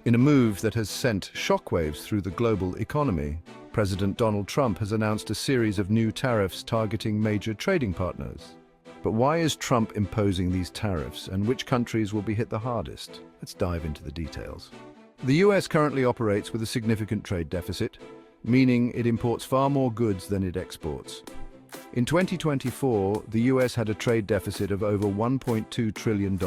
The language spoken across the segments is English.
In a move that has sent shockwaves through the global economy, President Donald Trump has announced a series of new tariffs targeting major trading partners. But why is Trump imposing these tariffs, and which countries will be hit the hardest? Let's dive into the details. The US currently operates with a significant trade deficit, meaning it imports far more goods than it exports. In 2024, the US had a trade deficit of over $1.2 trillion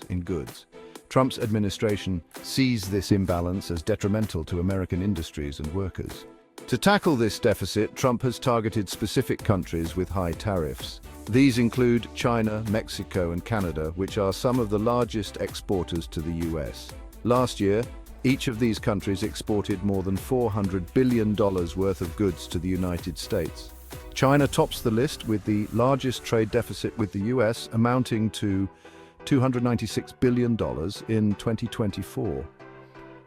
in goods. Trump's administration sees this imbalance as detrimental to American industries and workers. To tackle this deficit, Trump has targeted specific countries with high tariffs. These include China, Mexico, and Canada, which are some of the largest exporters to the US. Last year, each of these countries exported more than $400 billion worth of goods to the United States. China tops the list with the largest trade deficit with the US, amounting to $296 billion in 2024.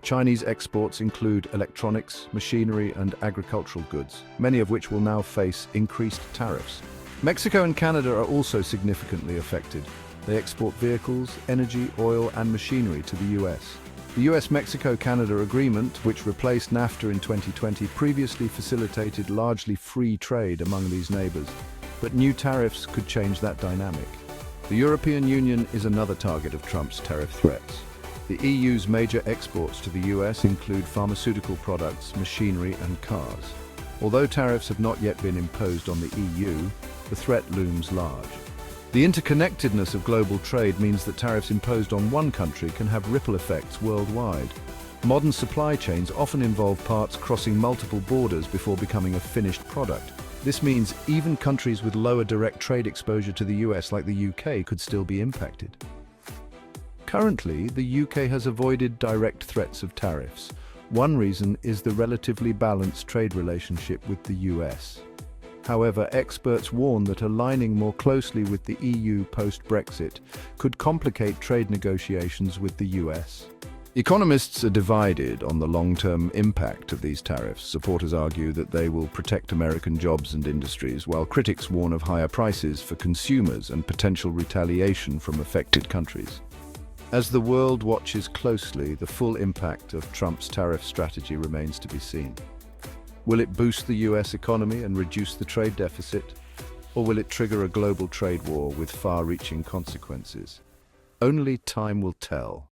Chinese exports include electronics, machinery, and agricultural goods, many of which will now face increased tariffs. Mexico and Canada are also significantly affected. They export vehicles, energy, oil, and machinery to the US. The US-Mexico-Canada agreement, which replaced NAFTA in 2020, previously facilitated largely free trade among these neighbors, but new tariffs could change that dynamic. The European Union is another target of Trump's tariff threats. The EU's major exports to the US include pharmaceutical products, machinery, and cars. Although tariffs have not yet been imposed on the EU, the threat looms large. The interconnectedness of global trade means that tariffs imposed on one country can have ripple effects worldwide. Modern supply chains often involve parts crossing multiple borders before becoming a finished product. This means even countries with lower direct trade exposure to the US, like the UK, could still be impacted. Currently, the UK has avoided direct threats of tariffs. One reason is the relatively balanced trade relationship with the US. However, experts warn that aligning more closely with the EU post-Brexit could complicate trade negotiations with the US. Economists are divided on the long-term impact of these tariffs. Supporters argue that they will protect American jobs and industries, while critics warn of higher prices for consumers and potential retaliation from affected countries. As the world watches closely, the full impact of Trump's tariff strategy remains to be seen. Will it boost the US economy and reduce the trade deficit, or will it trigger a global trade war with far-reaching consequences? Only time will tell.